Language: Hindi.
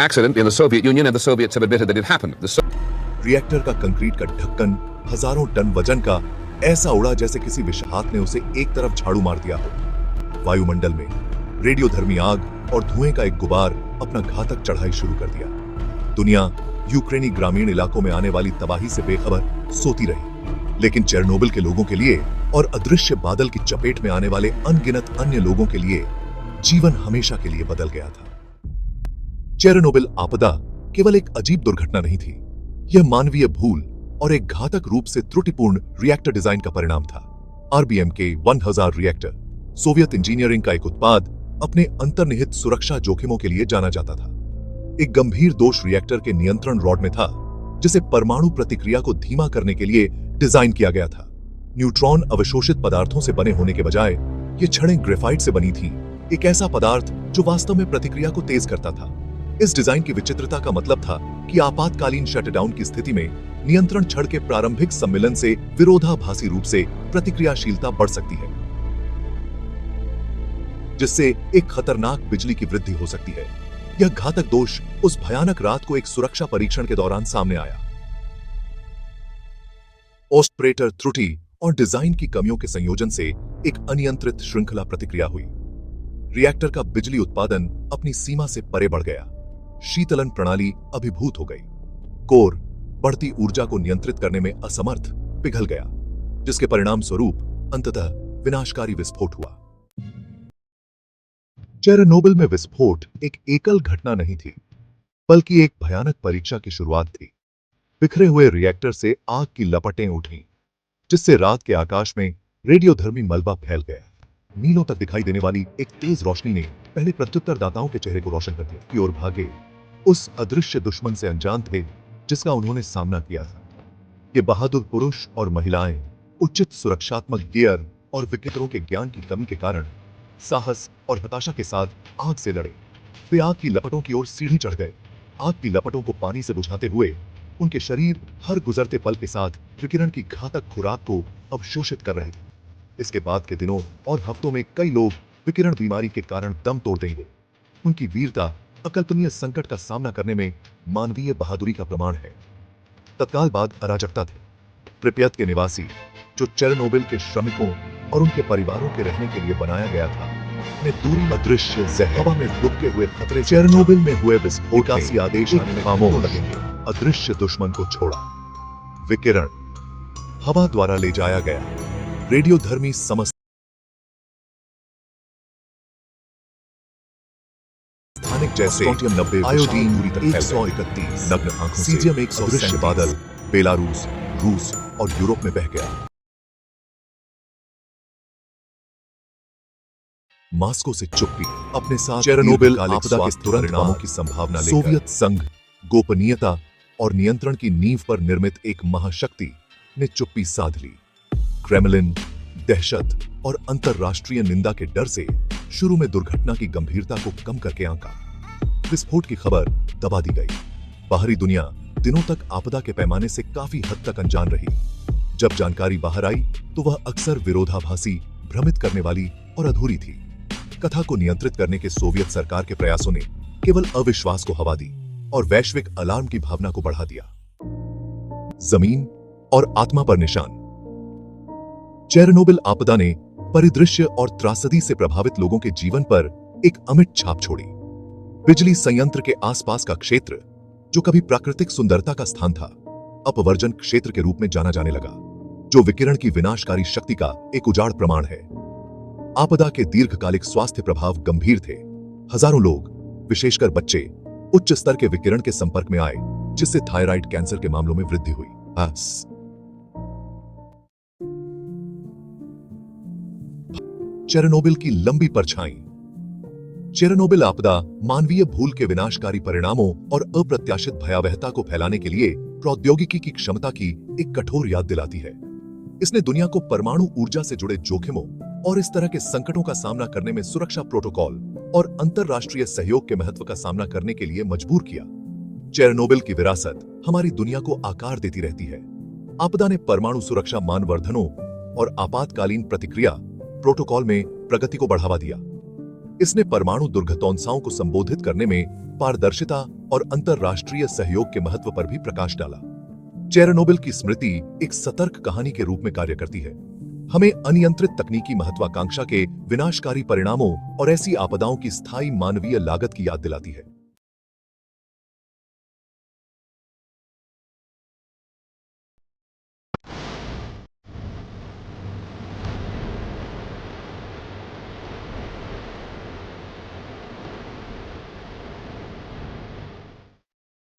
accident in the Soviet Union, and the Soviets have admitted that it happened. Reactor का कंक्रीट का ढक्कन हजारों टन वजन का ऐसा उड़ा जैसे किसी विशाल हाथ ने उसे एक तरफ झाड़ू मार दिया हो। वायुमंडल में रेडियोधर्मी आग और धुएं का एक गुबार अपना घातक चढ़ाई शुरू कर दिया। दुनिया यूक्रेनी ग्रामीण इलाकों में आने वाली तबाही से बेखबर सोती रही, लेकिन चेरनोबिल के लोगों के लिए और अदृश्य बादल की चपेट में आने वाले अनगिनत अन्य लोगों के लिए जीवन हमेशा के लिए बदल गया था। चेरनोबिल आपदा केवल एक अजीब दुर्घटना नहीं थी, यह मानवीय भूल और एक घातक रूप से त्रुटिपूर्ण रिएक्टर डिजाइन का परिणाम था। RBMK 1000 रिएक्टर सोवियत इंजीनियरिंग का एक उत्पाद अपने अंतर्निहित सुरक्षा जोखिमों के लिए जाना जाता था। एक गंभीर दोष रिएक्टर के नियंत्रण रॉड में था, जिसे परमाणु प्रतिक्रिया को धीमा करने के लिए डिजाइन किया गया था। न्यूट्रॉन अवशोषित पदार्थों से बने होने के बजाय ये छड़ें ग्रेफाइट से बनी थीं, एक ऐसा पदार्थ जो वास्तव में प्रतिक्रिया को तेज करता था। इस डिजाइन की विचित्रता का मतलब था कि आपातकालीन शटडाउन की स्थिति में नियंत्रण छड़ के प्रारंभिक सम्मिलन से विरोधाभासी रूप से प्रतिक्रियाशीलता बढ़ सकती है, जिससे एक खतरनाक बिजली की वृद्धि हो सकती है। यह घातक दोष उस भयानक रात को एक सुरक्षा परीक्षण के दौरान सामने आया। ऑपरेटर त्रुटि और डिजाइन की कमियों के संयोजन से एक अनियंत्रित श्रृंखला प्रतिक्रिया हुई। रिएक्टर का बिजली उत्पादन अपनी सीमा से परे बढ़ गया। शीतलन प्रणाली अभिभूत हो गई। कोर बढ़ती ऊर्जा को नियंत्रित करने में असमर्थ पिघल गया, जिसके परिणाम स्वरूप अंततः विनाशकारी विस्फोट हुआ। चेरनोबिल में विस्फोट एक एकल घटना नहीं थी, बल्कि एक भयानक परीक्षा की शुरुआत थी। बिखरे हुए रिएक्टर से आग की लपटें उठीं, जिससे रात के आकाश में रेडियोधर्मी मलबा फैल गया। मीलों तक दिखाई देने वाली एक तेज रोशनी ने पहले प्रत्युत्तरदाताओं के चेहरे को रोशन कर दिया कि और भागे उस अदृश्य दुश्मन से अनजान थे जिसका उन्होंने सामना किया था। ये बहादुर पुरुष और महिलाएं उचित सुरक्षात्मक गियर और विकेटरों के ज्ञान की कमी के कारण साहस और हताशा के साथ आग से लड़े। वे आग की लपटों की ओर सीढ़ी चढ़ गए, आग की लपटों को पानी से बुझाते हुए उनके शरीर हर गुजरते पल के साथ विकिरण की घातक खुराक को अवशोषित कर रहे थे। इसके बाद के दिनों और हफ्तों में कई लोग विकिरण बीमारी के कारण दम तोड़ देंगे। उनकी वीरता अकल्पनीय संकट का सामना करने में मानवीय बहादुरी का प्रमाण है। तत्काल बाद अराजकता थे। प्रिप्यत के निवासी, जो चेरनोबिल के श्रमिकों और उनके परिवारों के रहने के लिए बनाया गया था, ने दूरी अदृश्य हवा में डूबते हुए खतरे। चेरनोबिल में हुए विस्फोट से आदेश आने में खामोश लगेंगे। अदृश्य दुश्मन को छोड़ा। विकिरण हवा द्वारा ले जाया गया। रेडियोधर्मी समस्त स्थानिक जैसे स्ट्रोंटियम 90, आयोडीन दूरी तक 131 नग्न आंखों से सीजियम 100 बादल बेलारूस, रूस और यूरोप में बह गया। मास्को से चुप्पी अपने साथ चेरनोबिल आपदा के तुरंत परिणामों की संभावना लेकर सोवियत संघ गोपनीयता और नियंत्रण की नींव पर निर्मित एक महाशक्ति ने चुप्पी साध ली। क्रेमलिन दहशत और अंतरराष्ट्रीय निंदा के डर से शुरू में दुर्घटना की गंभीरता को कम करके आंका। विस्फोट की खबर दबा दी गई। बाहरी दुनिया दिनों तक आपदा के पैमाने से काफी हद तक अनजान रही। जब जानकारी बाहर आई तो वह अक्सर विरोधाभासी, भ्रमित करने वाली और अधूरी थी। कथा को नियंत्रित करने के सोवियत सरकार के प्रयासों ने केवल अविश्वास को हवा दी और वैश्विक अलार्म की भावना को बढ़ा दिया। जमीन और आत्मा पर निशान। चेरनोबिल आपदा ने परिदृश्य और त्रासदी से प्रभावित लोगों के जीवन पर एक अमिट छाप छोड़ी। बिजली संयंत्र के आसपास का क्षेत्र, जो कभी प्राकृतिक सुंदरता का स्थान था, अपवर्जन क्षेत्र के रूप में जाना जाने लगा, जो विकिरण की विनाशकारी शक्ति का एक उजाड़ प्रमाण है। आपदा के दीर्घकालिक स्वास्थ्य प्रभाव गंभीर थे। हजारों लोग, विशेषकर बच्चे, उच्च स्तर के विकिरण के संपर्क में आए, जिससे थायराइड कैंसर के मामलों में वृद्धि हुई। चेरनोबिल की लंबी परछाई। चेरनोबिल आपदा मानवीय भूल के विनाशकारी परिणामों और अप्रत्याशित भयावहता को फैलाने के लिए प्रौद्योगिकी की क्षमता की एक कठोर याद दिलाती है। इसने दुनिया को परमाणु ऊर्जा से जुड़े जोखिमों और इस तरह के संकटों का सामना करने में सुरक्षा प्रोटोकॉल और अंतरराष्ट्रीय सहयोग के महत्व का सामना करने के लिए मजबूर किया। चेरनोबिल की विरासत हमारी दुनिया को आकार देती रहती है। आपदा ने परमाणु सुरक्षा मानवर्धनों और आपातकालीन प्रतिक्रिया प्रोटोकॉल में प्रगति को बढ़ावा दिया। इसने परमाणु दुर्घटनाओं को संबोधित करने में पारदर्शिता और अंतरराष्ट्रीय सहयोग के महत्व पर भी प्रकाश डाला। चेरनोबिल की स्मृति एक सतर्क कहानी के रूप में कार्य करती है, हमें अनियंत्रित तकनीकी महत्वाकांक्षा के विनाशकारी परिणामों और ऐसी आपदाओं की स्थायी मानवीय लागत की याद दिलाती है।